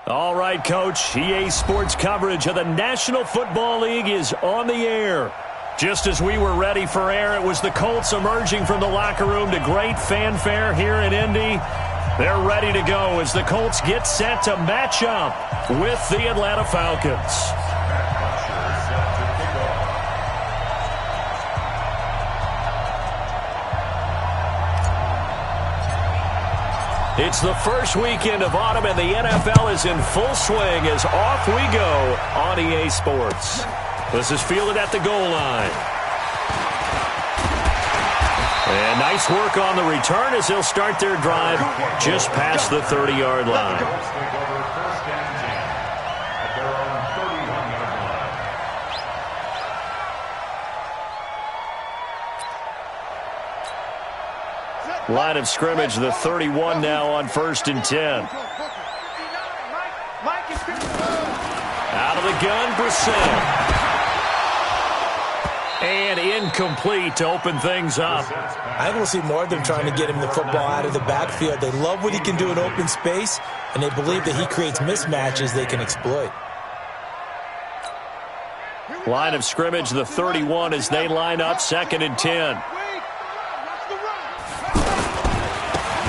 All right, Coach. EA Sports coverage of the National Football League is on the air. Just as we were ready for air, it was the Colts emerging from the locker room to great fanfare here in Indy. They're ready to go as the Colts get set to match up with the Atlanta Falcons. It's the first weekend of autumn, and the NFL is in full swing as off we go on EA Sports. This is fielded at the goal line. And nice work on the return as they'll start their drive just past the 30-yard line. Line of scrimmage, the 31 now on 1st and 10. Out of the gun, Brissett. And incomplete to open things up. I think we'll see more of them trying to get him the football out of the backfield. They love what he can do in open space, and they believe that he creates mismatches they can exploit. Line of scrimmage, the 31 as they line up 2nd and 10.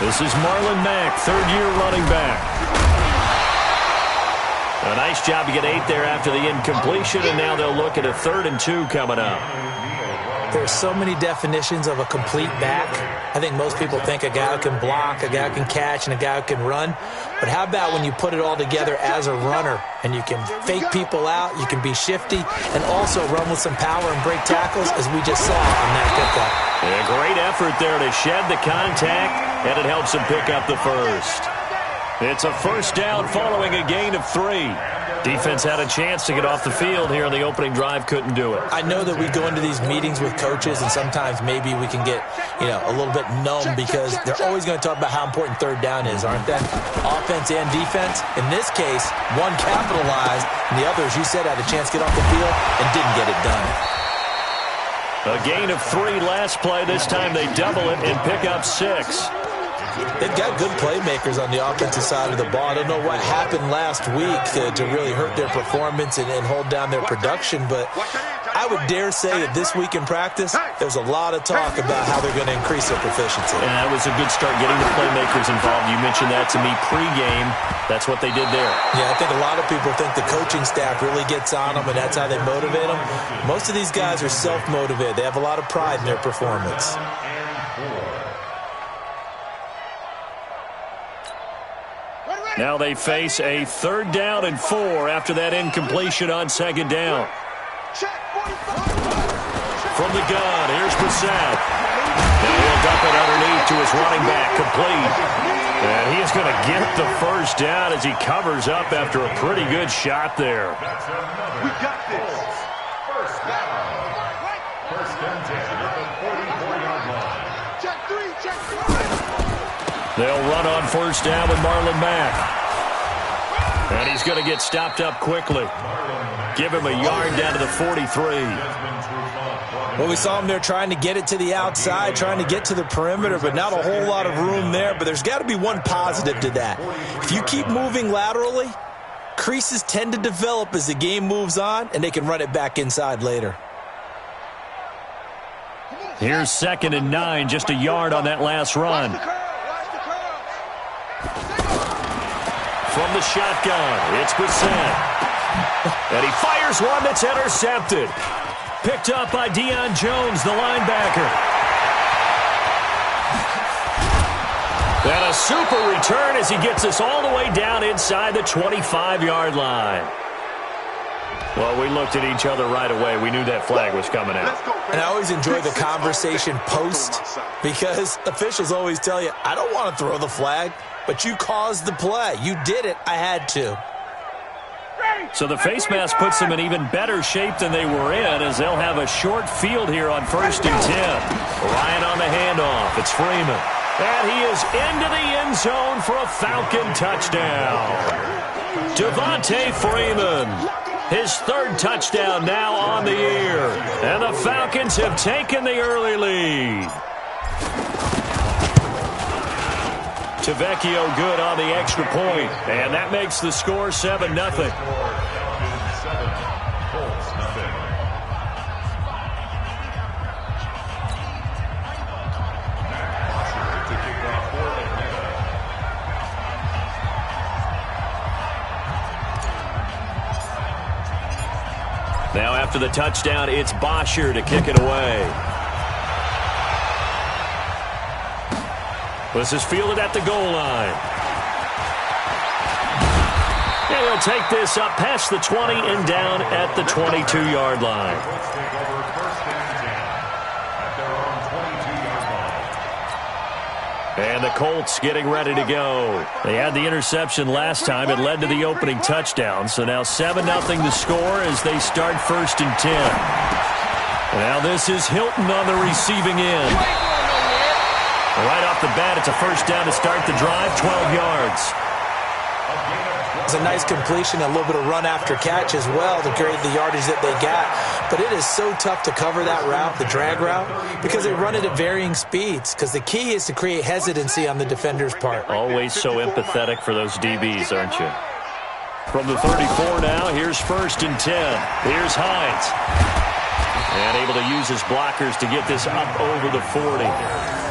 This is Marlon Mack, third-year running back. A nice job to get 8 there after the incompletion, and now they'll look at a 3rd and 2 coming up. There's so many definitions of a complete back. I think most people think a guy who can block, a guy who can catch, and a guy who can run. But how about when you put it all together as a runner, and you can fake people out, you can be shifty, and also run with some power and break tackles, as we just saw on that pickup. A great effort there to shed the contact, and it helps him pick up the first. It's a first down following a gain of 3. Defense had a chance to get off the field here on the opening drive, couldn't do it. I know that we go into these meetings with coaches, and sometimes maybe we can get, a little bit numb because they're always going to talk about how important third down is, aren't they? Offense and defense. In this case, one capitalized, and the other, as you said, had a chance to get off the field and didn't get it done. A gain of 3 last play. This time they double it and pick up 6. They've got good playmakers on the offensive side of the ball. I don't know what happened last week to really hurt their performance and hold down their production, but I would dare say that this week in practice, there's a lot of talk about how they're going to increase their proficiency. And that was a good start, getting the playmakers involved. You mentioned that to me pregame. That's what they did there. Yeah, I think a lot of people think the coaching staff really gets on them, and that's how they motivate them. Most of these guys are self-motivated. They have a lot of pride in their performance. Now they face a 3rd down and 4 after that incompletion on 2nd down. From the gun, here's Brissett. Now he'll dump it underneath to his running back, complete. And he's going to get the first down as he covers up after a pretty good shot there. We got this. First down. First and 10 at the 44-yard line. Check 3. They'll run on 1st down with Marlon Mack. And he's going to get stopped up quickly. Give him a yard down to the 43. Well, we saw him there trying to get it to the outside, trying to get to the perimeter, but not a whole lot of room there. But there's got to be one positive to that. If you keep moving laterally, creases tend to develop as the game moves on, and they can run it back inside later. Here's 2nd and 9, just a yard on that last run. From the shotgun, it's Brissett. And he fires one that's intercepted. Picked up by Deion Jones, the linebacker. And a super return as he gets us all the way down inside the 25-yard line. Well, we looked at each other right away. We knew that flag was coming out. And I always enjoy the conversation post because officials always tell you, I don't want to throw the flag, but you caused the play. You did it. I had to. So the face mask puts them in even better shape than they were in as they'll have a short field here on 1st and 10. Ryan on the handoff. It's Freeman. And he is into the end zone for a Falcon touchdown. Devontae Freeman. His 3rd touchdown now on the year. And the Falcons have taken the early lead. Vecchio good on the extra point, and that makes the score 7-0. Now after the touchdown, it's Bosher to kick it away. This is fielded at the goal line. And he'll take this up past the 20 and down at the 22-yard line. And the Colts getting ready to go. They had the interception last time. It led to the opening touchdown. So now 7-0 the score as they start 1st and 10. Now this is Hilton on the receiving end. Right off the bat, it's a first down to start the drive, 12 yards. It's a nice completion, a little bit of run after catch as well to create the yardage that they got. But it is so tough to cover that route, the drag route, because they run it at varying speeds. Because the key is to create hesitancy on the defender's part. Always so empathetic for those DBs, aren't you? From the 34 now, here's 1st and 10. Here's Hines. And able to use his blockers to get this up over the 40.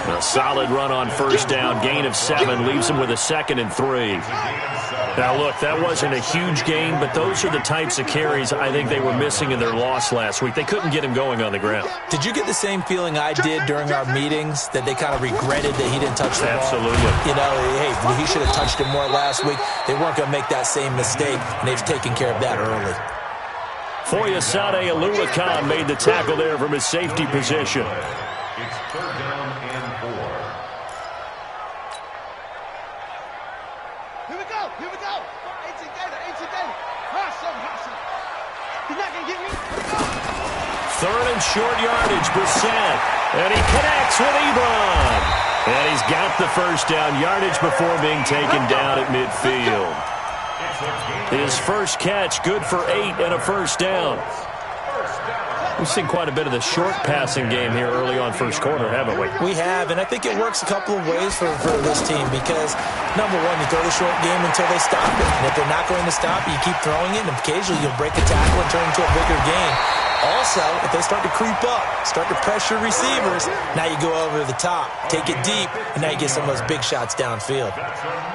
A solid run on first down, gain of 7, leaves him with a 2nd and 3. Now, look, that wasn't a huge gain, but those are the types of carries I think they were missing in their loss last week. They couldn't get him going on the ground. Did you get the same feeling I did during our meetings, that they kind of regretted that he didn't touch the ball? Absolutely. You know, hey, he should have touched it more last week. They weren't going to make that same mistake, and they've taken care of that early. Foyesade Aluakan made the tackle there from his safety position. It's 3rd down and 4. Here we go. Here we go. 18 data. 18 data. Hustle. He's not going to get me. 3rd and short yardage, Brissett. And he connects with Ebron. And he's got the first down yardage before being taken down at midfield. His first catch, good for 8 and a first down. We've seen quite a bit of the short passing game here early on first quarter, haven't we? We have, and I think it works a couple of ways for this team because, number one, you throw the short game until they stop it. And if they're not going to stop it, you keep throwing it, and occasionally you'll break a tackle and turn it into a bigger gain. Also, if they start to creep up, start to pressure receivers, now you go over the top, take it deep, and now you get some of those big shots downfield.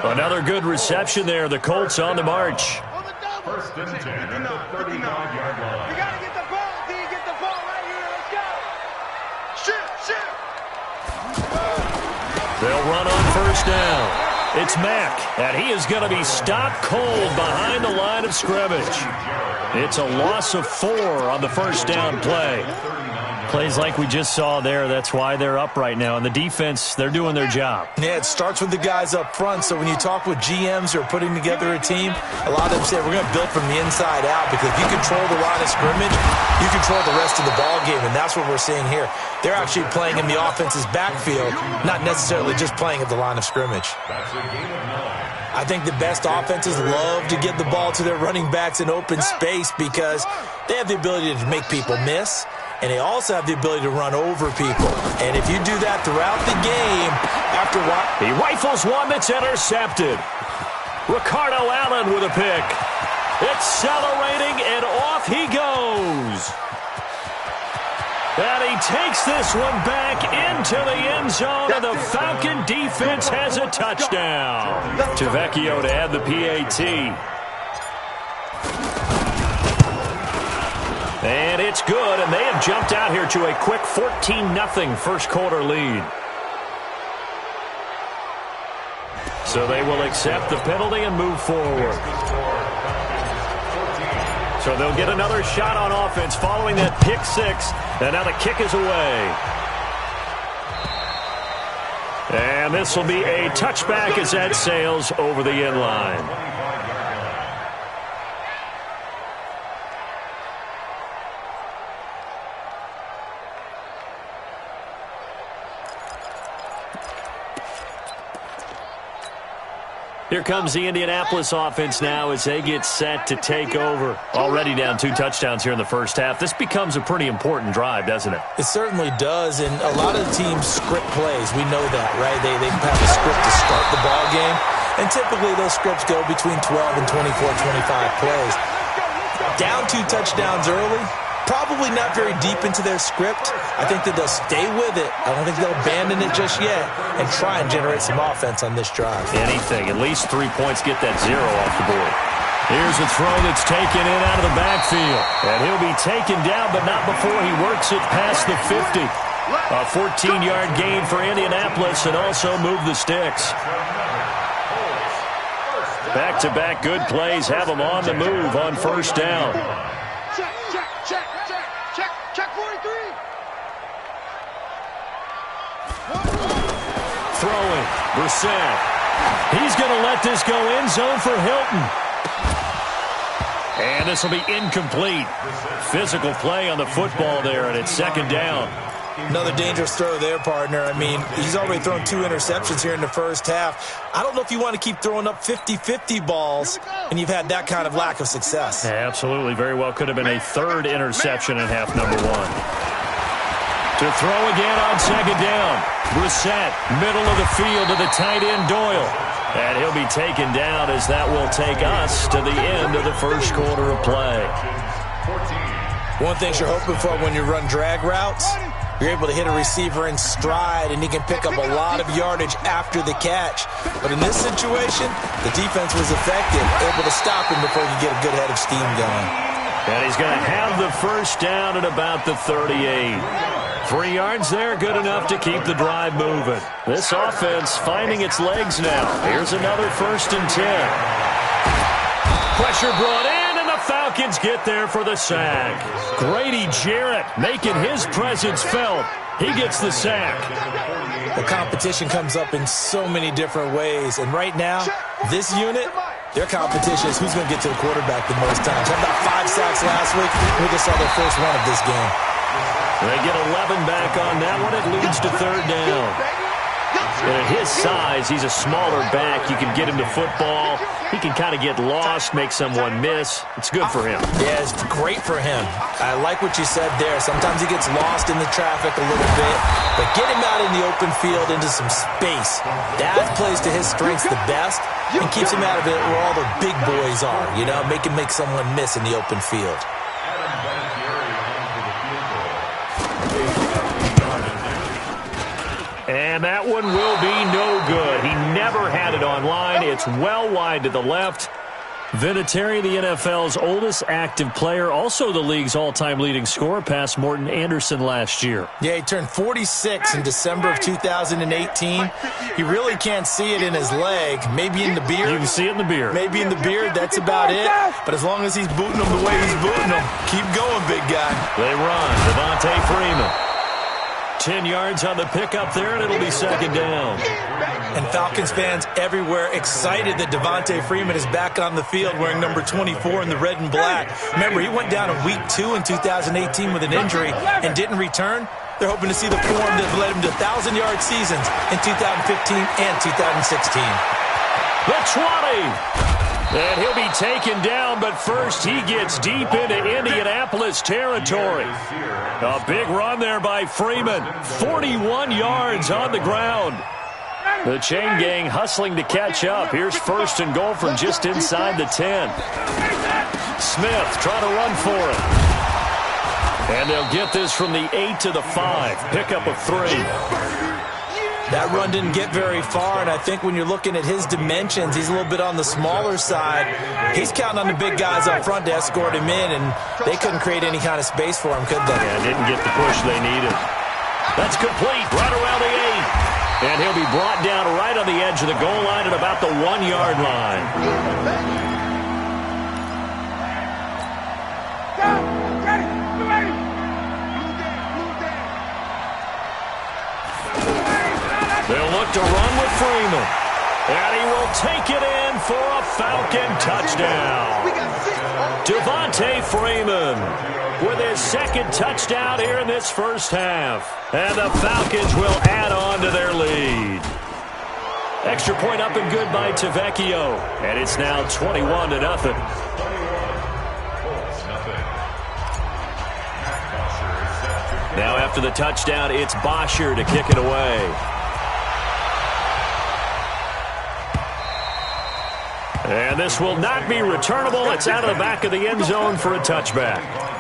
Another good reception there. The Colts on the march. 1st and 10 at the 35-yard line. You got to get the ball. Do you get the ball right here? Let's go. Shoot. They'll run on first down. It's Mack, and he is going to be stopped cold behind the line of scrimmage. It's a loss of 4 on the first down play. Plays like we just saw there, that's why they're up right now. And the defense, they're doing their job. Yeah, it starts with the guys up front. So when you talk with GMs who are putting together a team, a lot of them say we're going to build from the inside out because if you control the line of scrimmage, you control the rest of the ball game, and that's what we're seeing here. They're actually playing in the offense's backfield, not necessarily just playing at the line of scrimmage. I think the best offenses love to get the ball to their running backs in open space because they have the ability to make people miss, and they also have the ability to run over people. And if you do that throughout the game, after what? He rifles one that's intercepted. Ricardo Allen with a pick. Accelerating, and off he goes. And he takes this one back into the end zone, and the Falcon defense has a touchdown. Vecchio to add the PAT. And it's good, and they have jumped out here to a quick 14-0 first quarter lead. So they will accept the penalty and move forward. So they'll get another shot on offense following that pick 6, and now the kick is away. And this will be a touchback as that sails over the end line. Here comes the Indianapolis offense now as they get set to take over. Already down 2 touchdowns here in the first half. This becomes a pretty important drive, doesn't it? It certainly does, and a lot of the teams script plays. We know that, right? They have a script to start the ball game, and typically those scripts go between 12 and 24, 25 plays. Down 2 touchdowns early, probably not very deep into their script. I think that they'll stay with it. I don't think they'll abandon it just yet and try and generate some offense on this drive. Anything. At least 3 points, get that 0 off the board. Here's a throw that's taken in out of the backfield. And he'll be taken down, but not before he works it past the 50. A 14-yard gain for Indianapolis and also move the sticks. Back-to-back good plays have them on the move on first down. Check 43. Throwing. Brissett. He's going to let this go end zone for Hilton. And this will be incomplete. Physical play on the football there, and it's second down. Another dangerous throw there, partner. I mean, he's already thrown 2 interceptions here in the first half. I don't know if you want to keep throwing up 50-50 balls, and you've had that kind of lack of success. Yeah, absolutely. Very well could have been a 3rd interception in half number 1. To throw again on second down. Brissett, middle of the field to the tight end Doyle. And he'll be taken down as that will take us to the end of the first quarter of play. One thing you're hoping for when you run drag routes, you're able to hit a receiver in stride, and he can pick up a lot of yardage after the catch. But in this situation, the defense was effective, able to stop him before he could get a good head of steam going. And he's going to have the first down at about the 38. 3 yards there, good enough to keep the drive moving. This offense finding its legs now. Here's another 1st and 10. Pressure brought in, and the Falcons get there for the sack. Grady Jarrett making his presence felt. He gets the sack. The competition comes up in so many different ways, and right now, this unit, their competition is who's going to get to the quarterback the most times. Had about 5 sacks last week. We just saw their first one of this game. They get 11 back on that one. It leads to 3rd down. And at his size, he's a smaller back. You can get him to football. He can kind of get lost, make someone miss. It's good for him. Yeah, it's great for him. I like what you said there. Sometimes he gets lost in the traffic a little bit, but get him out in the open field into some space. That plays to his strengths the best and keeps him out of it where all the big boys are, you know, make someone miss in the open field. And that one will be no good. He never had it on line. It's well wide to the left. Vinatieri, the NFL's oldest active player, also the league's all-time leading scorer, past Morton Anderson last year. Yeah, he turned 46 in December of 2018. He really can't see it in his leg, maybe in the beard. You can see it in the beard. Maybe in the beard, that's about it. But as long as he's booting them the way he's booting them, keep going, big guy. They run. Devontae Freeman. 10 yards on the pickup there, and it'll be second down. And Falcons fans everywhere excited that Devontae Freeman is back on the field wearing number 24 in the red and black. Remember, he went down in week 2 in 2018 with an injury and didn't return. They're hoping to see the form that led him to 1,000-yard seasons in 2015 and 2016. The 20. And he'll be taken down, but first he gets deep into Indianapolis territory. A big run there by Freeman. 41 yards on the ground. The chain gang hustling to catch up. Here's 1st and goal from just inside the 10. Smith trying to run for it. And they'll get this from the 8 to the 5. Pickup of 3. That run didn't get very far, and I think when you're looking at his dimensions, he's a little bit on the smaller side. He's counting on the big guys up front to escort him in, and they couldn't create any kind of space for him, could they? Yeah, didn't get the push they needed. That's complete, right around the 8. And he'll be brought down right on the edge of the goal line at about the 1-yard line. They'll look to run with Freeman. And he will take it in for a Falcon touchdown. Devontae Freeman with his 2nd touchdown here in this first half. And the Falcons will add on to their lead. extra point up and good by Tavecchio. And it's now 21-0. Now after the touchdown, it's Bosher to kick it away. And this will not be returnable. It's out of the back of the end zone for a touchback.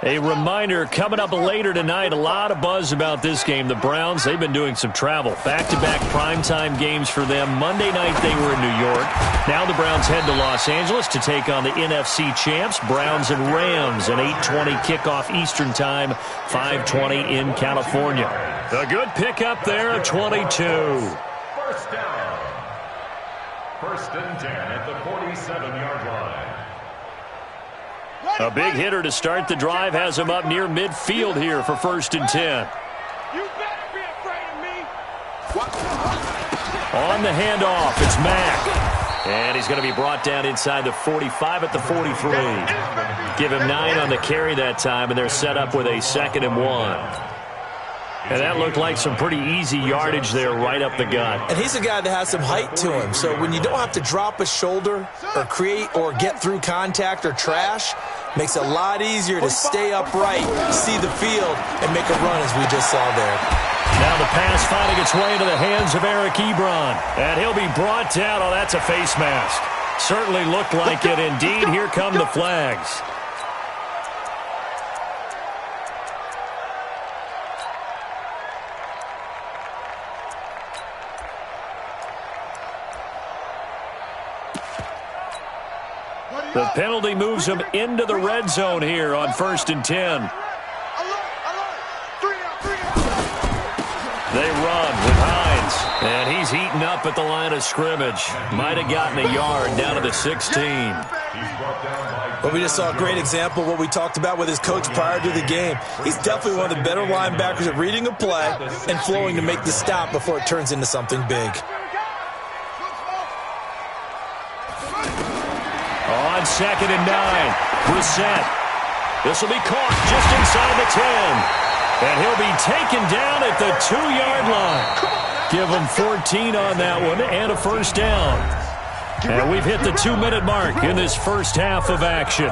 A reminder, coming up later tonight, a lot of buzz about this game. The Browns, they've been doing some travel. Back-to-back primetime games for them. Monday night they were in New York. Now the Browns head to Los Angeles to take on the NFC champs, Browns and Rams. An 8:20 kickoff Eastern time, 5:20 in California. A good pickup there, 22. First down. First and 10 at the 47-yard line. A big hitter to start the drive has him up near midfield here for 1st and 10. You better be afraid of me. On the handoff, it's Mack. And he's going to be brought down inside the 45 at the 43. Give him 9 on the carry that time, and they're set up with a 2nd and 1. And that looked like some pretty easy yardage there right up the gut. And he's a guy that has some height to him. So when you don't have to drop a shoulder or create or get through contact or trash, makes it a lot easier to stay upright, see the field, and make a run as we just saw there. Now the pass finding its way into the hands of Eric Ebron. And he'll be brought down. Oh, that's a face mask. Certainly looked like it. Indeed, here come the flags. The penalty moves him into the red zone here on 1st and 10. They run with Hines, and he's heating up at the line of scrimmage. Might have gotten a yard down to the 16. Well, we just saw a great example of what we talked about with his coach prior to the game. He's definitely one of the better linebackers at reading a play and flowing to make the stop before it turns into something big. On 2nd and 9, Brissett. This will be caught just inside the 10. And he'll be taken down at the 2-yard line. Give him 14 on that one and a 1st down. And we've hit the 2-minute mark in this first half of action.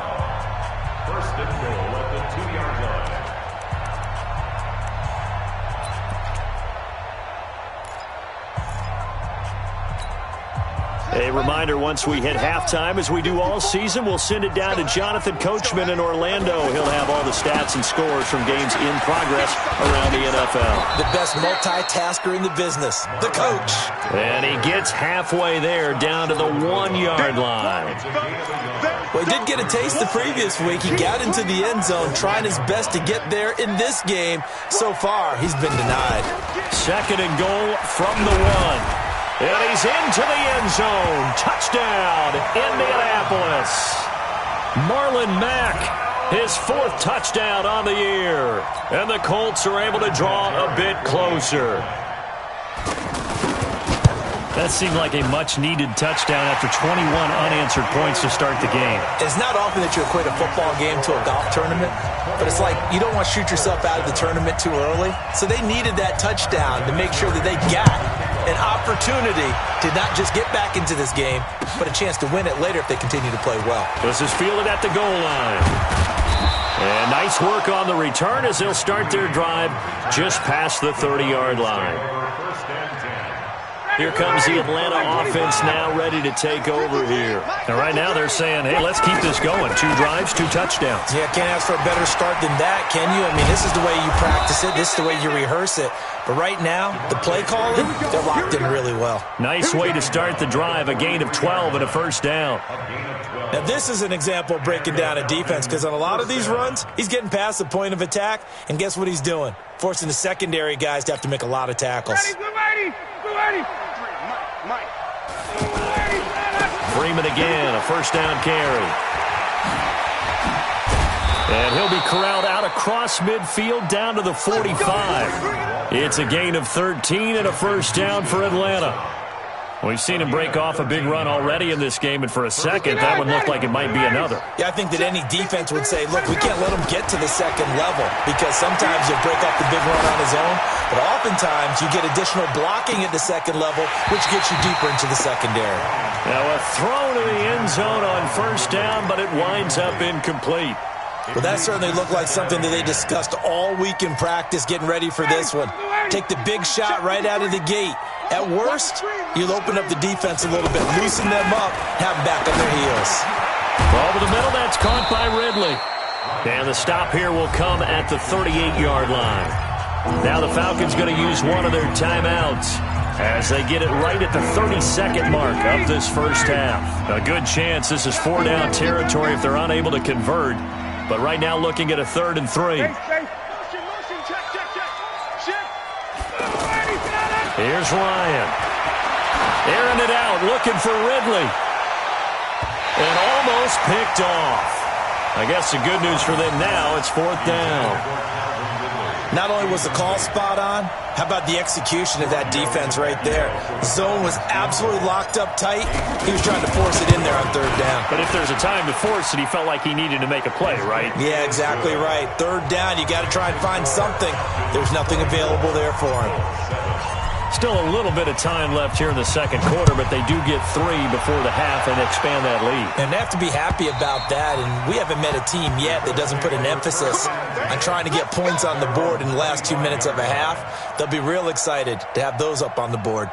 First and goal at the 2-yard line. A reminder, once we hit halftime, as we do all season, we'll send it down to Jonathan Coachman in Orlando. He'll have all the stats and scores from games in progress around the NFL. The best multitasker in the business, the coach. And he gets halfway there, down to the 1-yard line. Well, he did get a taste the previous week. He got into the end zone, trying his best to get there in this game. So far, he's been denied. 2nd and goal from the 1. And he's into the end zone. Touchdown, Indianapolis. Marlon Mack, his 4th touchdown on the year. And the Colts are able to draw a bit closer. That seemed like a much-needed touchdown after 21 unanswered points to start the game. It's not often that you equate a football game to a golf tournament, but it's like you don't want to shoot yourself out of the tournament too early. So they needed that touchdown to make sure that they got an opportunity to not just get back into this game, but a chance to win it later if they continue to play well. This is fielded at the goal line. And nice work on the return as they'll start their drive just past the 30-yard line. Here comes the Atlanta offense now ready to take over here. And right now they're saying, hey, let's keep this going. 2 drives, 2 touchdowns. Yeah, can't ask for a better start than that, can you? I mean, this is the way you practice it. This is the way you rehearse it. But right now, the play calling, they're locked in really well. Nice way to start the drive. A gain of 12 and a 1st down. Now, this is an example of breaking down a defense because on a lot of these runs, he's getting past the point of attack, and guess what he's doing? Forcing the secondary guys to have to make a lot of tackles. Freeman again, a 1st down carry. And he'll be corralled out across midfield down to the 45. It's a gain of 13 and a 1st down for Atlanta. We've seen him break off a big run already in this game, and for a second, that would look like it might be another. Yeah, I think that any defense would say, look, we can't let him get to the second level, because sometimes he'll break off the big run on his own, but oftentimes you get additional blocking at the second level, which gets you deeper into the secondary. Now a throw to the end zone on first down, but it winds up incomplete. Well, that certainly looked like something that they discussed all week in practice getting ready for this one. Take the big shot right out of the gate. At worst, you'll open up the defense a little bit, loosen them up, have them back on their heels. Ball to the middle, that's caught by Ridley. And the stop here will come at the 38-yard line. Now the Falcons going to use one of their timeouts as they get it right at the 32nd mark of this first half. A good chance this is 4-down territory if they're unable to convert. But right now looking at a 3rd and 3. Here's Ryan. Airing it out, looking for Ridley. And almost picked off. I guess the good news for them now, it's 4th down. Not only was the call spot on, how about the execution of that defense right there? Zone was absolutely locked up tight. He was trying to force it in there on 3rd down. But if there's a time to force it, he felt like he needed to make a play, right? Yeah, exactly right. 3rd down, you got to try and find something. There's nothing available there for him. Still a little bit of time left here in the second quarter, but they do get 3 before the half and expand that lead. And they have to be happy about that, and we haven't met a team yet that doesn't put an emphasis on trying to get points on the board in the last 2 minutes of a half. They'll be real excited to have those up on the board.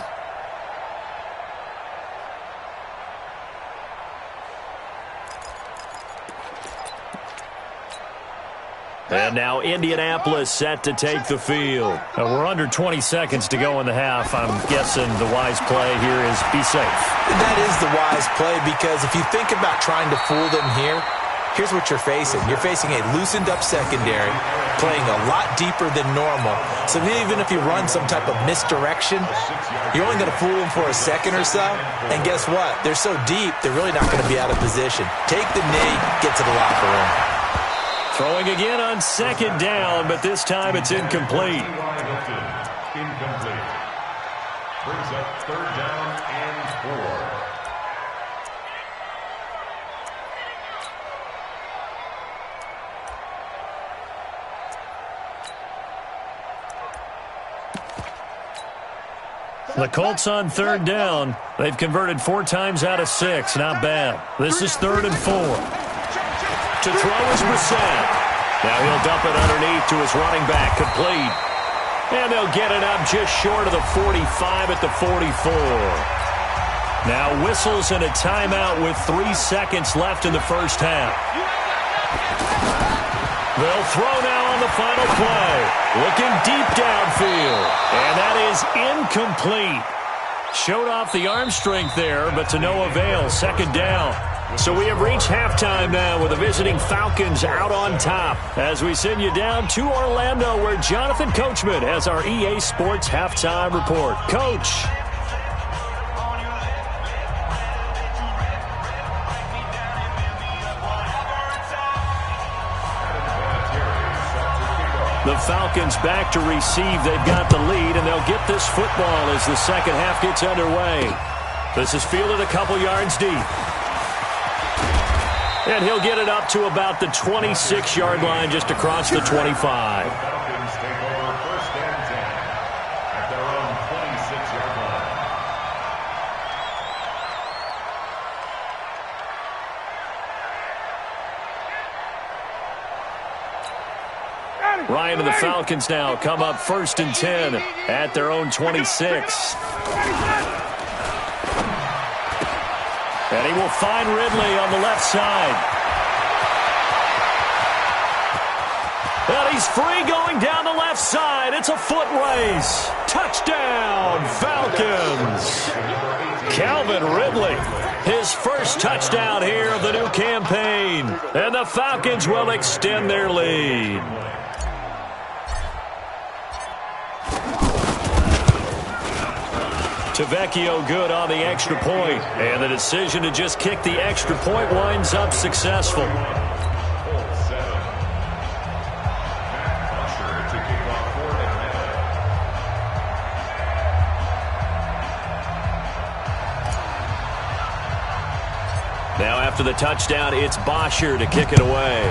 And now Indianapolis set to take the field. We're under 20 seconds to go in the half. I'm guessing the wise play here is be safe. That is the wise play, because if you think about trying to fool them here, here's what you're facing. You're facing a loosened up secondary, playing a lot deeper than normal. So even if you run some type of misdirection, you're only going to fool them for a second or so. And guess what? They're so deep, they're really not going to be out of position. Take the knee, get to the locker room. Throwing again on 2nd down, but this time it's incomplete. Incomplete. Brings up 3rd down and 4. The Colts on 3rd down. They've converted 4 times out of 6. Not bad. This is 3rd and 4. To throw is Brissett. Now he'll dump it underneath to his running back, complete. And they'll get it up just short of the 45 at the 44. Now whistles and a timeout with 3 seconds left in the first half. They'll throw now on the final play. Looking deep downfield. And that is incomplete. Showed off the arm strength there, but to no avail. 2nd down. So we have reached halftime now with the visiting Falcons out on top as we send you down to Orlando where Jonathan Coachman has our EA Sports Halftime Report. Coach. The Falcons back to receive. They've got the lead, and they'll get this football as the second half gets underway. This is fielded a couple yards deep. And he'll get it up to about the 26-yard line just across the 25. Falcons take over 1st and 10 at their own 26-yard line. Ryan and the Falcons now come up 1st and 10 at their own 26. And he will find Ridley on the left side. And he's free going down the left side. It's a foot race. Touchdown, Falcons. Calvin Ridley, his first touchdown here of the new campaign. And the Falcons will extend their lead. Tavecchio good on the extra point, and the decision to just kick the extra point winds up successful. Now after the touchdown, it's Bosher to kick it away.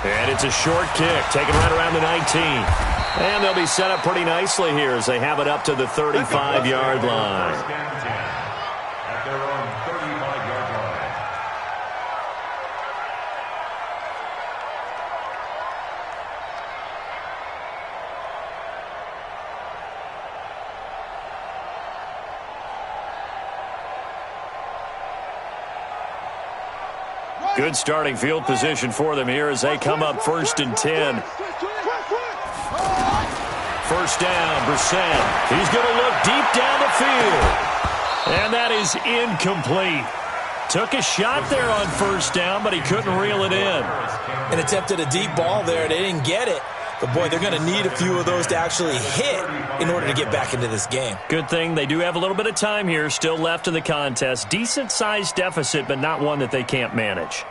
And it's a short kick, taken right around the 19. And they'll be set up pretty nicely here as they have it up to the 35-yard line. At their own 35-yard line. Good starting field position for them here as they come up 1st and 10. First down, Brissett. He's going to look deep down the field. And that is incomplete. Took a shot there on 1st down, but he couldn't reel it in. And attempted a deep ball there. They didn't get it. But, boy, they're going to need a few of those to actually hit in order to get back into this game. Good thing they do have a little bit of time here still left in the contest. Decent-sized deficit, but not one that they can't manage.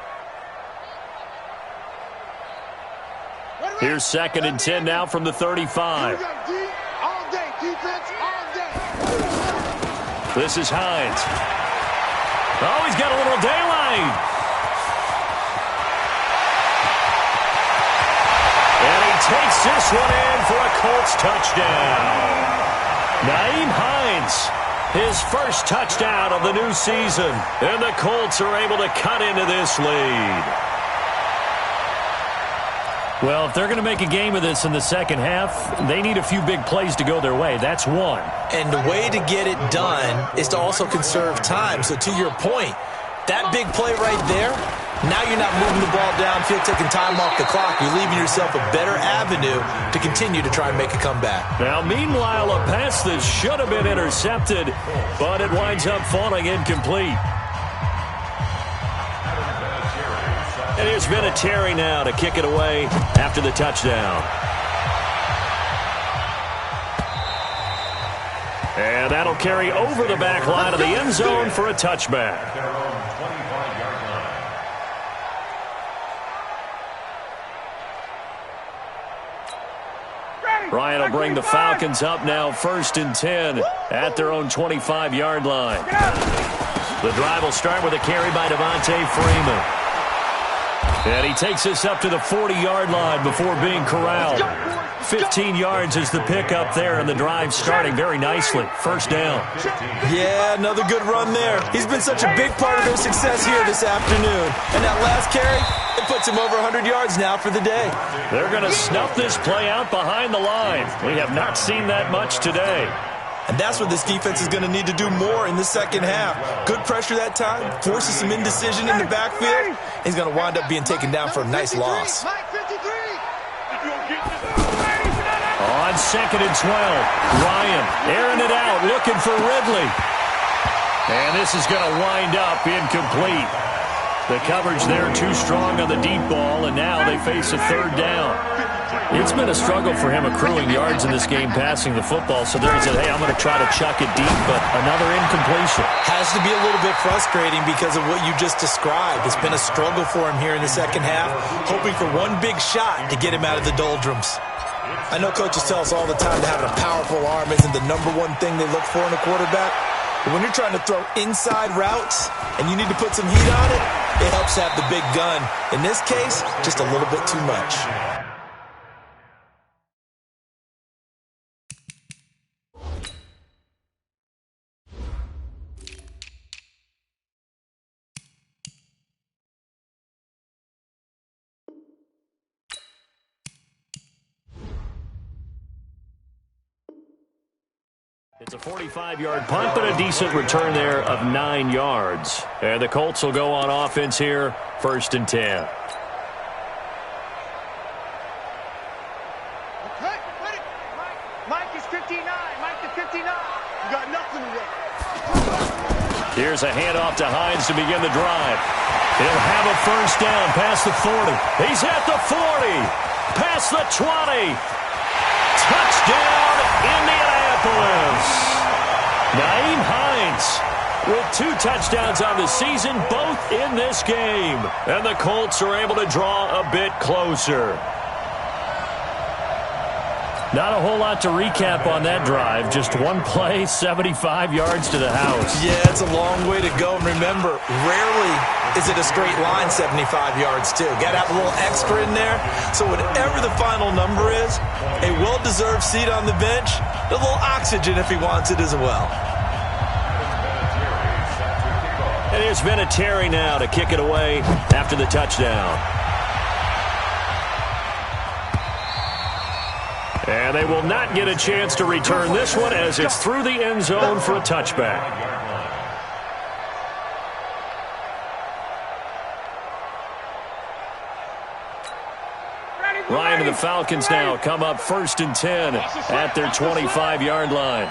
Here's 2nd and 10 now from the 35. This is Hines. Oh, he's got a little daylight. And he takes this one in for a Colts touchdown. Nyheim Hines, his first touchdown of the new season. And the Colts are able to cut into this lead. Well, if they're going to make a game of this in the second half, they need a few big plays to go their way. That's one. And the way to get it done is to also conserve time. So to your point, that big play right there, now you're not moving the ball downfield, taking time off the clock. You're leaving yourself a better avenue to continue to try and make a comeback. Now, meanwhile, a pass that should have been intercepted, but it winds up falling incomplete. And here's Vinatieri now to kick it away after the touchdown. And that'll carry over the back line of the end zone for a touchback. Ryan will bring the Falcons up now 1st and 10 at their own 25-yard line. The drive will start with a carry by Devontae Freeman. And he takes this up to the 40-yard line before being corralled. 15 yards is the pickup there, and the drive starting very nicely. 1st down. Yeah, another good run there. He's been such a big part of their success here this afternoon. And that last carry, it puts him over 100 yards now for the day. They're going to snuff this play out behind the line. We have not seen that much today. And that's what this defense is going to need to do more in the second half. Good pressure that time, forces some indecision in the backfield. He's going to wind up being taken down for a nice loss. On 2nd and 12, Ryan airing it out, looking for Ridley. And this is going to wind up incomplete. The coverage there too strong on the deep ball, and now they face a 3rd down. It's been a struggle for him accruing yards in this game passing the football, so there he said, hey, I'm going to try to chuck it deep, but another incompletion. Has to be a little bit frustrating because of what you just described. It's been a struggle for him here in the second half, hoping for one big shot to get him out of the doldrums. I know coaches tell us all the time that having a powerful arm isn't the #1 thing they look for in a quarterback, but when you're trying to throw inside routes and you need to put some heat on it, it helps have the big gun. In this case, just a little bit too much. It's a 45-yard punt, but a decent return there of 9 yards. And the Colts will go on offense here, 1st and 10. Okay, ready. Mike is 59. Mike is 59. You got nothing to work. Here's a handoff to Hines to begin the drive. He'll have a 1st down past the 40. He's at the 40. Past the 20. Touchdown, Indianapolis. Nyheim Hines with 2 touchdowns on the season, both in this game. And the Colts are able to draw a bit closer. Not a whole lot to recap on that drive. Just one play, 75 yards to the house. Yeah, it's a long way to go. And remember, rarely is it a straight line 75 yards, too. Got to have a little extra in there. So whatever the final number is, a well-deserved seat on the bench, a little oxygen if he wants it as well. It has been a Terry now to kick it away after the touchdown. And they will not get a chance to return this one as it's through the end zone for a touchback. Ryan and the Falcons now come up 1st and 10 at their 25-yard line.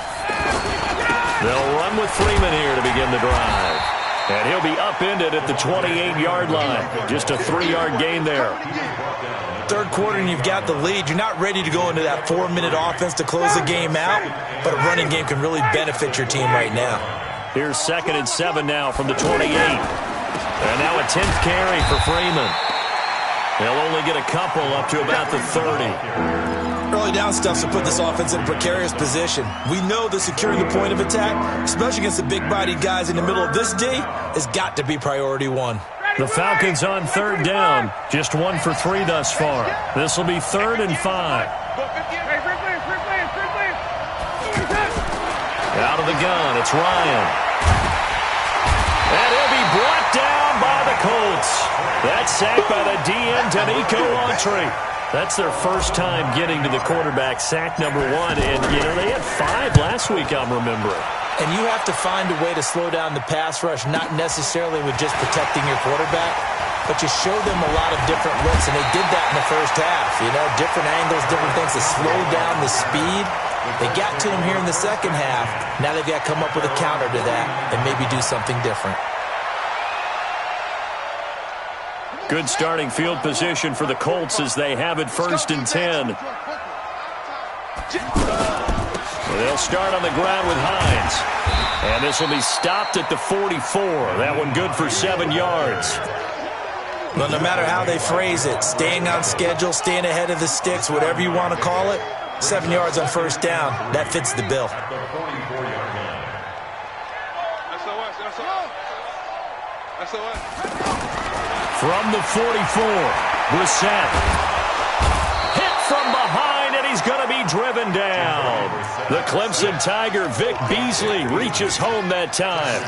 They'll run with Freeman here to begin the drive. And he'll be upended at the 28-yard line. Just a 3-yard gain there. Third quarter and you've got the lead. You're not ready to go into that 4-minute offense to close the game out, but a running game can really benefit your team right now. Here's 2nd and 7 now from the 28. And now a 10th carry for Freeman. They'll only get a couple up to about the 30. Early down stuff to put this offense in a precarious position. We know that securing the point of attack, especially against the big-bodied guys in the middle of this D, has got to be priority one. The Falcons on 3rd down. Just 1 for 3 thus far. This will be 3rd and 5. Out of the gun, it's Ryan. And he'll be brought down by the Colts. That's sacked by the DN, Danico Autry. That's their first time getting to the quarterback, sack number 1. And, you know, they had 5 last week, I'm remembering. And you have to find a way to slow down the pass rush, not necessarily with just protecting your quarterback, but you show them a lot of different looks, and they did that in the first half. You know, different angles, different things to slow down the speed. They got to him here in the second half. Now they've got to come up with a counter to that and maybe do something different. Good starting field position for the Colts as they have it 1st and 10. They'll start on the ground with Hines. And this will be stopped at the 44. That one good for 7 yards. Well, no matter how they phrase it, staying on schedule, staying ahead of the sticks, whatever you want to call it, 7 yards on 1st down, that fits the bill. From the 44, Brissett. Hit from behind, and he's going to be driven down. The Clemson Tiger, Vic Beasley, reaches home that time.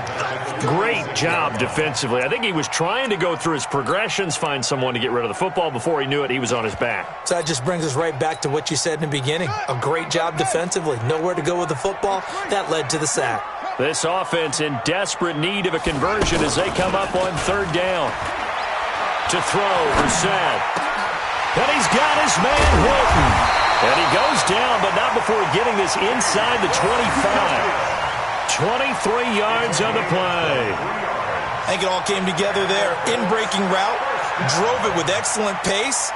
Great job defensively. I think he was trying to go through his progressions, find someone to get rid of the football. Before he knew it, he was on his back. So that just brings us right back to what you said in the beginning. A great job defensively. Nowhere to go with the football. That led to the sack. This offense in desperate need of a conversion as they come up on 3rd down. To throw, Brissett. And he's got his man Hilton. And he goes down, but not before getting this inside the 25. 23 yards on the play. I think it all came together there. In-breaking route, drove it with excellent pace.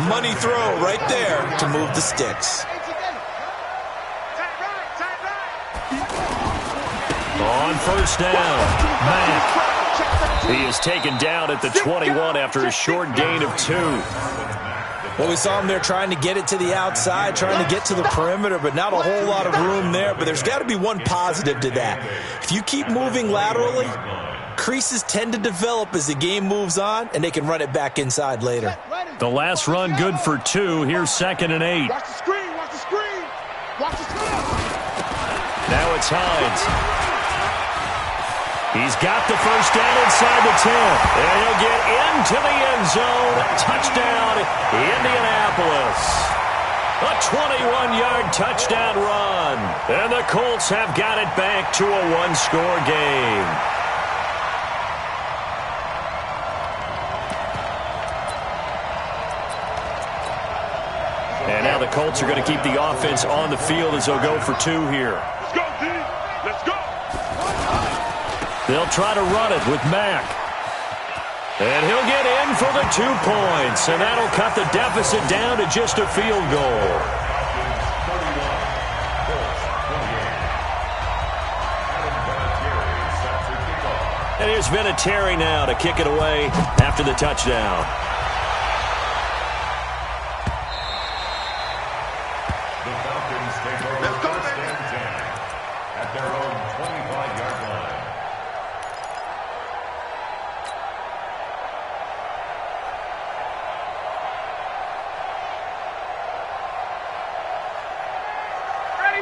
Money throw right there to move the sticks. On 1st down, Mack. He is taken down at the 21 after a short gain of 2. Well, we saw him there trying to get it to the outside, trying to get to the perimeter, but not a whole lot of room there. But there's got to be one positive to that. If you keep moving laterally, creases tend to develop as the game moves on, and they can run it back inside later. The last run good for 2. Here's 2nd and 8. Watch the screen, watch the screen. Watch the screen. Now it's Hines. He's got the 1st down inside the 10. And he'll get into the end zone. Touchdown, Indianapolis. A 21-yard touchdown run. And the Colts have got it back to a 1-score game. And now the Colts are going to keep the offense on the field as they'll go for 2 here. Let's go, D. Let's go. They'll try to run it with Mack. And he'll get in for the 2 points. And that'll cut the deficit down to just a field goal. And here's Vinatieri now to kick it away after the touchdown. The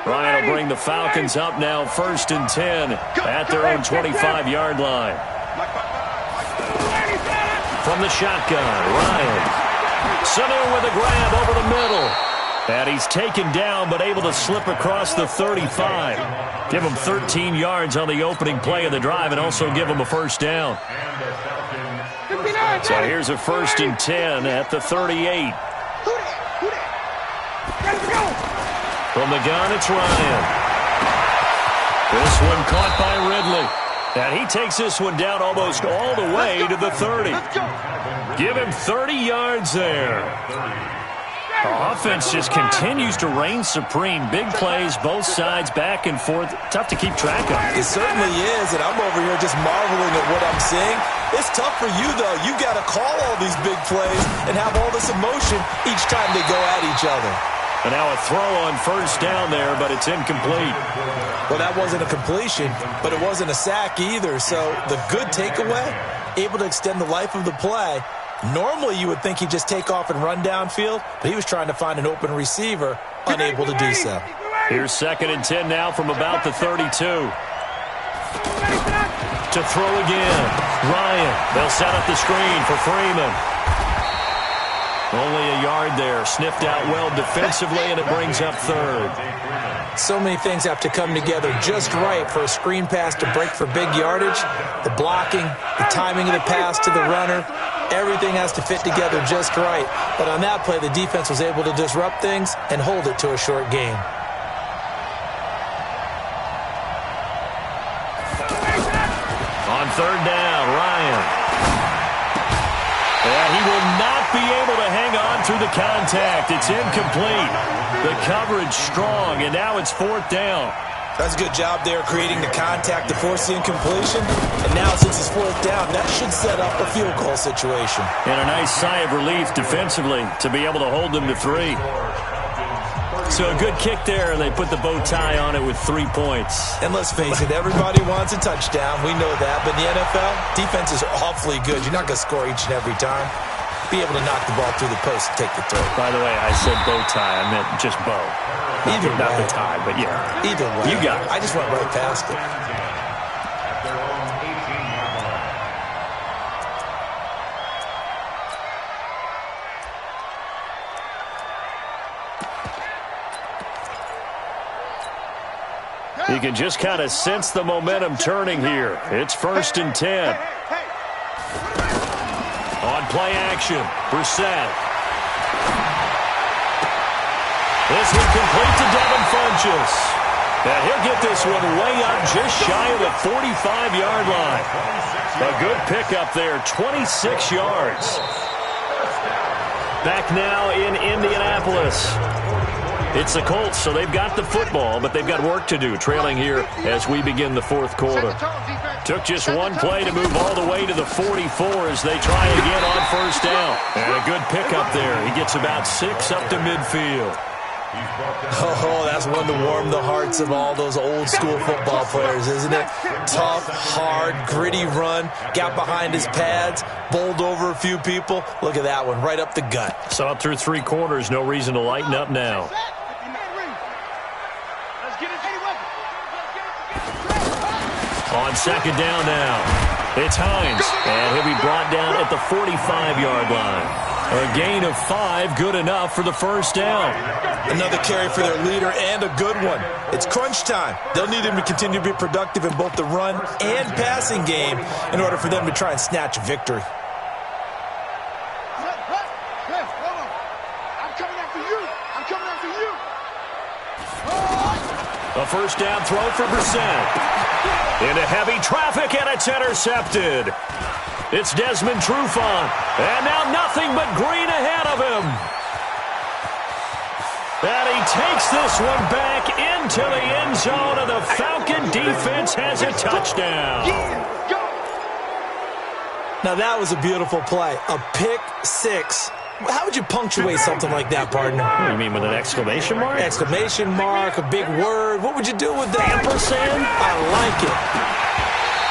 Ryan will bring the Falcons up now 1st and 10 at their own 25-yard line. From the shotgun, Ryan. Sanu with a grab over the middle. And he's taken down but able to slip across the 35. Give him 13 yards on the opening play of the drive and also give him a first down. So here's a 1st and 10 at the 38. From the gun, it's Ryan. This one caught by Ridley. And he takes this one down almost all the way to the 30. Give him 30 yards there. The offense just continues to reign supreme. Big plays, both sides, back and forth. Tough to keep track of. It certainly is, and I'm over here just marveling at what I'm seeing. It's tough for you, though. You got to call all these big plays and have all this emotion each time they go at each other. And now a throw on 1st down there, but it's incomplete. Well, that wasn't a completion, but it wasn't a sack either. So the good takeaway, able to extend the life of the play. Normally, you would think he'd just take off and run downfield, but he was trying to find an open receiver, unable to do so. Here's 2nd and 10 now from about the 32. To throw again. Ryan, they'll set up the screen for Freeman. Only a yard there. Sniffed out well defensively, and it brings up 3rd. So many things have to come together just right for a screen pass to break for big yardage. The blocking, the timing of the pass to the runner, everything has to fit together just right. But on that play, the defense was able to disrupt things and hold it to a short gain. On 3rd down, Ryan. And he will not be able to hang on through the contact. It's incomplete. The coverage strong, and now it's 4th down. That's a good job there creating the contact to force the incompletion. And now since it's 4th down, that should set up a field goal situation. And a nice sigh of relief defensively to be able to hold them to 3. So a good kick there, and they put the bow tie on it with 3 points. And let's face it, everybody wants a touchdown. We know that. But in the NFL, defense is awfully good. You're not going to score each and every time. Be able to knock the ball through the post and take the throw. By the way, I said bow tie. I meant just bow. Not the tie, but yeah. Either way. You got it. I just went right past it. You can just kind of sense the momentum turning here. It's 1st and 10. On play action, Brissett. This one complete to Devin Funchess. And he'll get this one way up just shy of the 45-yard line. A good pickup there, 26 yards. Back now in Indianapolis. It's the Colts, so they've got the football, but they've got work to do, trailing here as we begin the 4th quarter. Took just one play to move all the way to the 44 as they try again on 1st down. And a good pickup there. He gets about 6 up to midfield. Oh, that's one to warm the hearts of all those old-school football players, isn't it? Tough, hard, gritty run, got behind his pads, bowled over a few people. Look at that one, right up the gut. So up through 3 quarters, no reason to lighten up now. On 2nd down now, it's Hines, and he'll be brought down at the 45-yard line. A gain of 5, good enough for the 1st down. Another carry for their leader and a good one. It's crunch time. They'll need him to continue to be productive in both the run and passing game in order for them to try and snatch a victory. I'm coming after you. I'm coming after you. A 1st down throw for Brissett. Into heavy traffic, and it's intercepted. It's Desmond Trufant, and now nothing but green ahead of him. And he takes this one back into the end zone, and the Falcon defense has a touchdown. Now that was a beautiful play, a pick 6. How would you punctuate something like that, partner? What do you mean, with an exclamation mark? Exclamation mark, a big word. What would you do with that? Ampersand? I like it.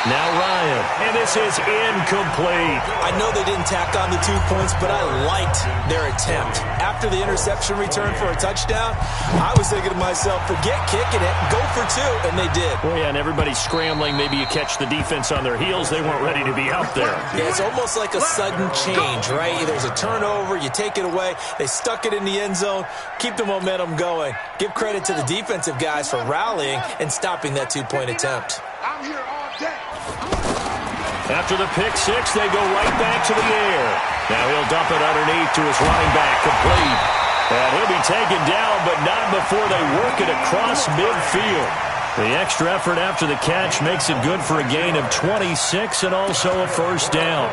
Now Ryan, and this is incomplete. I know they didn't tack on the 2 points, but I liked their attempt. After the interception return for a touchdown, I was thinking to myself, forget kicking it, go for 2, and they did. Well, yeah, and everybody's scrambling. Maybe you catch the defense on their heels. They weren't ready to be out there. Yeah, it's almost like a sudden change, right? There's a turnover, you take it away, they stuck it in the end zone, keep the momentum going. Give credit to the defensive guys for rallying and stopping that 2-point attempt. I'm here all day. After the pick six, they go right back to the air. Now he'll dump it underneath to his running back, complete. And he'll be taken down, but not before they work it across midfield. The extra effort after the catch makes it good for a gain of 26 and also a first down.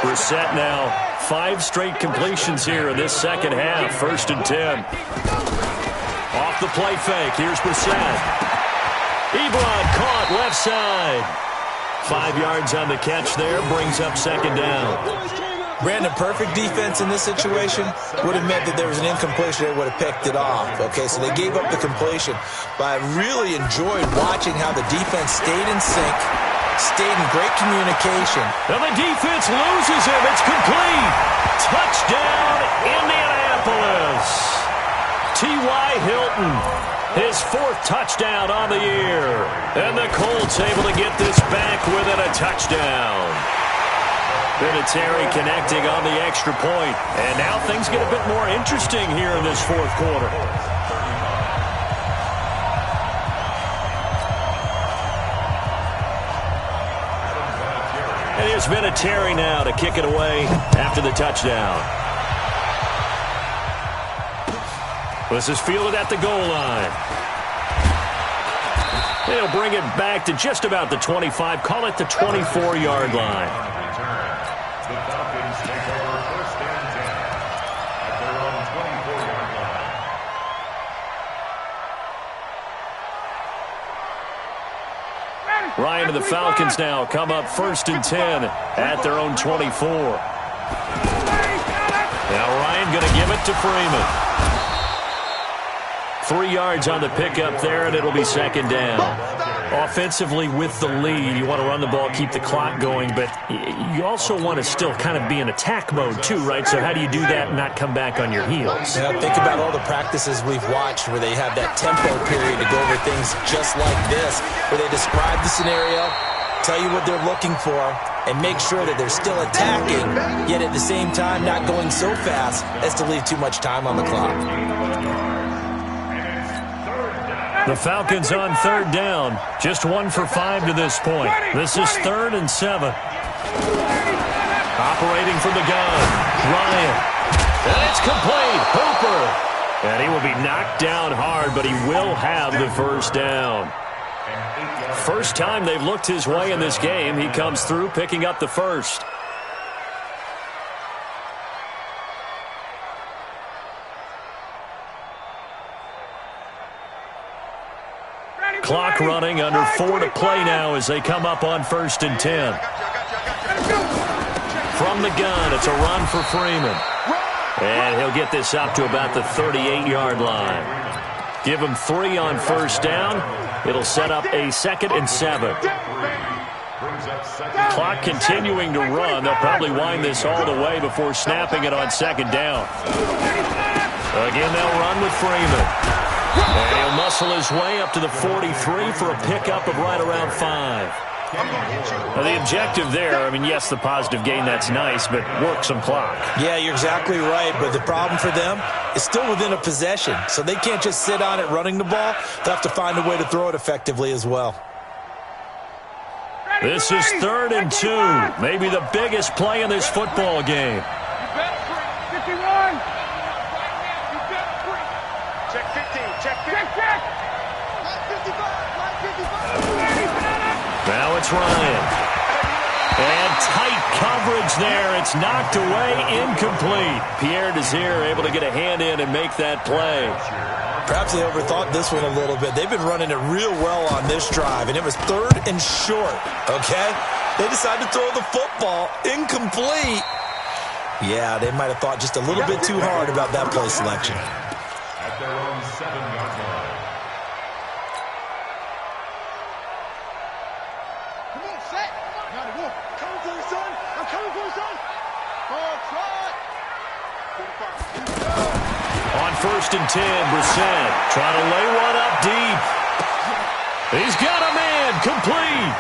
We're set now. 5 straight completions here in this second half. 1st and 10. Off the play fake. Here's Brissett. Ebron caught left side. 5 yards on the catch there. Brings up second down. Brandon, perfect defense in this situation would have meant that there was an incompletion. They would have picked it off. Okay, so they gave up the completion. But I really enjoyed watching how the defense stayed in sync, stayed in great communication. Now the defense loses him. It's complete. Touchdown, Indianapolis. T.Y. Hilton, his 4th touchdown on the year. And the Colts able to get this back within a touchdown. Vinatieri connecting on the extra point. And now things get a bit more interesting here in this 4th quarter. And here's Vinatieri now to kick it away after the touchdown. This is fielded at the goal line. They'll bring it back to just about the 25. Call it the 24-yard line. The Falcons take over 1st and 10 at their own 24-yard line. Ryan and the Falcons now come up 1st and 10 at their own 24. Now Ryan going to give it to Freeman. 3 yards on the pickup there, and it'll be second down. Offensively with the lead, you want to run the ball, keep the clock going, but you also want to still kind of be in attack mode too, right? So how do you do that and not come back on your heels? Yeah, think about all the practices we've watched where they have that tempo period to go over things just like this, where they describe the scenario, tell you what they're looking for, and make sure that they're still attacking, yet at the same time not going so fast as to leave too much time on the clock. The Falcons on 3rd down. Just 1 for 5 to this point. This is 3rd and 7. Operating from the gun. Ryan. And it's complete. Hooper. And he will be knocked down hard, but he will have the first down. First time they've looked his way in this game. He comes through picking up the first. Clock running, under 4 to play now as they come up on 1st and 10. From the gun, it's a run for Freeman. And he'll get this up to about the 38-yard line. Give him 3 on first down. It'll set up a 2nd and 7. Clock continuing to run. They'll probably wind this all the way before snapping it on 2nd down. Again, they'll run with Freeman. And he'll muscle his way up to the 43 for a pickup of right around 5. Now the objective there, I mean, yes, the positive gain, that's nice, but work some clock. Yeah, you're exactly right, but the problem for them is still within a possession, so they can't just sit on it running the ball. They'll have to find a way to throw it effectively as well. This is 3rd and 2, maybe the biggest play in this football game. Now it's Ryan. And tight coverage there. It's knocked away, incomplete. Pierre Desir able to get a hand in and make that play. Perhaps they overthought this one a little bit. They've been running it real well on this drive, and it was 3rd and short, okay? They decided to throw the football incomplete. Yeah, they might have thought just a little bit too hard about that play selection. At their own 7-yard line. On 1st and 10, Brissett trying to lay one up deep. He's got a man, complete.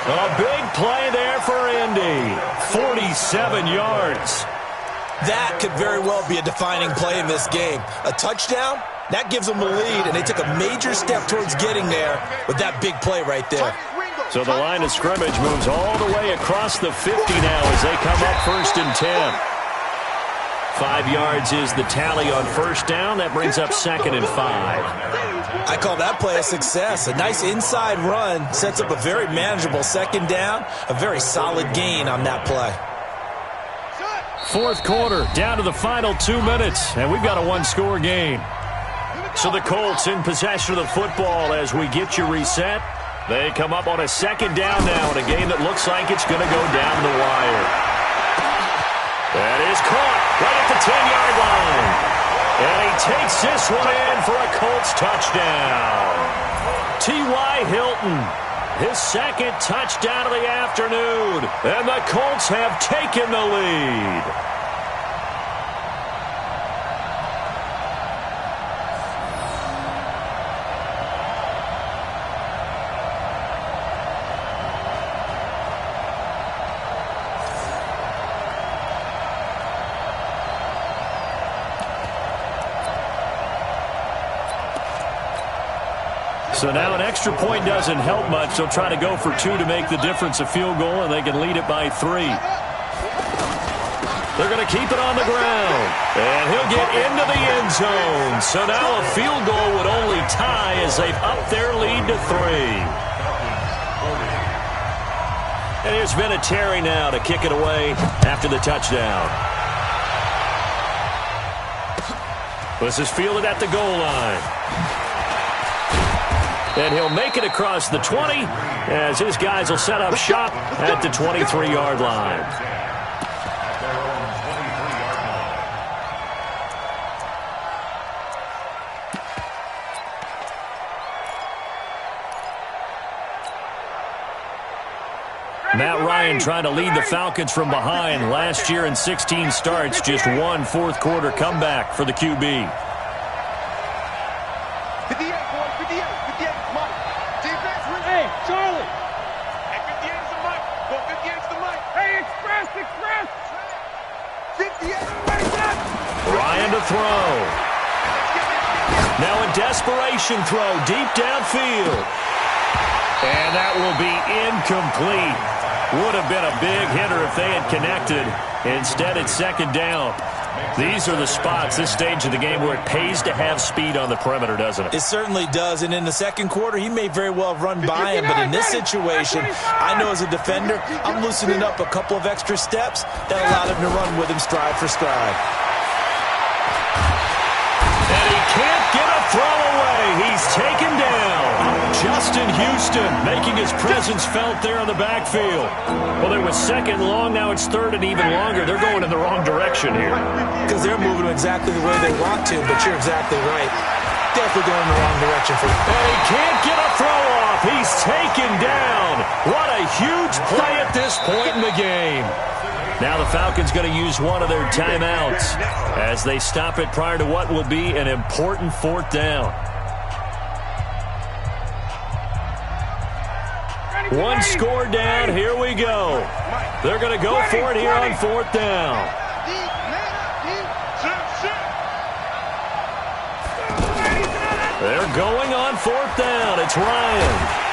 A big play there for Indy. 47 yards. That could very well be a defining play in this game. A touchdown, that gives them a lead, and they took a major step towards getting there with that big play right there. So the line of scrimmage moves all the way across the 50 now as they come up 1st and 10. 5 yards is the tally on 1st down. That brings up 2nd and 5. I call that play a success. A nice inside run sets up a very manageable 2nd down. A very solid gain on that play. 4th quarter, down to the final 2 minutes, and we've got a one-score game. So the Colts in possession of the football as we get you reset. They come up on a 2nd down now in a game that looks like it's going to go down the wire. That is caught right at the 10-yard line. And he takes this one in for a Colts touchdown. T.Y. Hilton, his 2nd touchdown of the afternoon. And the Colts have taken the lead. So now an extra point doesn't help much. They'll try to go for 2 to make the difference a field goal, and they can lead it by 3. They're going to keep it on the ground, and he'll get into the end zone. So now a field goal would only tie as they've upped their lead to 3. And here's Vinatieri now to kick it away after the touchdown. This is fielded at the goal line. And he'll make it across the 20 as his guys will set up shop at the 23-yard line. Matt Ryan trying to lead the Falcons from behind. Last year in 16 starts, just 1 fourth-quarter comeback for the QB. Ryan to throw. Now a desperation throw deep downfield. And that will be incomplete. Would have been a big hitter if they had connected. Instead, it's 2nd down. These are the spots, this stage of the game, where it pays to have speed on the perimeter, doesn't it? It certainly does, and in the 2nd quarter, he may very well have run by him, but in this situation, I know as a defender, I'm loosening up a couple of extra steps that allowed him to run with him stride for stride. And he can't get a throw away. He's taken down. Justin Houston making his presence felt there in the backfield. Well, there was 2nd long. Now it's 3rd and even longer. They're going in the wrong direction here. Because they're moving exactly the way they want to, but you're exactly right. Definitely going in the wrong direction for them. And he can't get a throw off. He's taken down. What a huge play at this point in the game. Now the Falcons going to use one of their timeouts as they stop it prior to what will be an important 4th down. One score down. Here we go. They're going to go for it here on 4th down. They're going on 4th down. It's Ryan.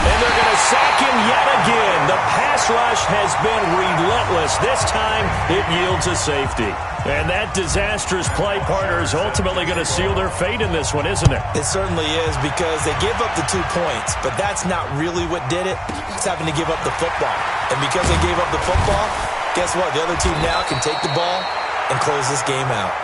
And they're going to sack him yet again. The pass rush has been relentless. This time, it yields a safety. And that disastrous play partner is ultimately going to seal their fate in this one, isn't it? It certainly is, because they gave up the 2 points. But that's not really what did it. It's having to give up the football. And because they gave up the football, guess what? The other team now can take the ball and close this game out.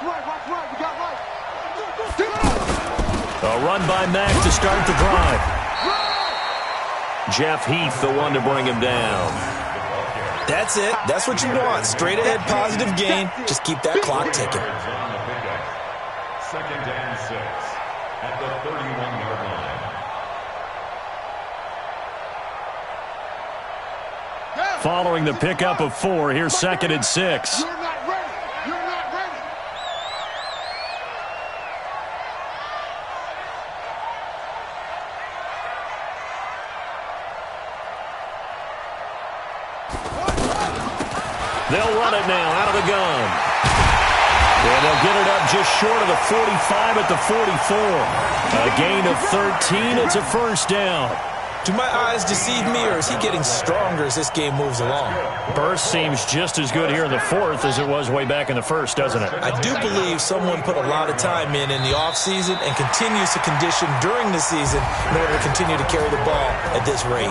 right. We got right. A run by Mack to start the drive. Jeff Heath, the one to bring him down. That's it. That's what you want. Straight ahead, positive gain. Just keep that clock ticking. Second and 6 at the 31-yard line. Following the pickup of 4, here's second and 6. You're not ready. You're not ready. They'll run it now out of the gun. And they'll get it up just short of the 45 at the 44. A gain of 13. It's a first down. Do my eyes deceive me, or is he getting stronger as this game moves along? Burst seems just as good here in the fourth as it was way back in the first, doesn't it? I do believe someone put a lot of time in the offseason and continues to condition during the season in order to continue to carry the ball at this rate.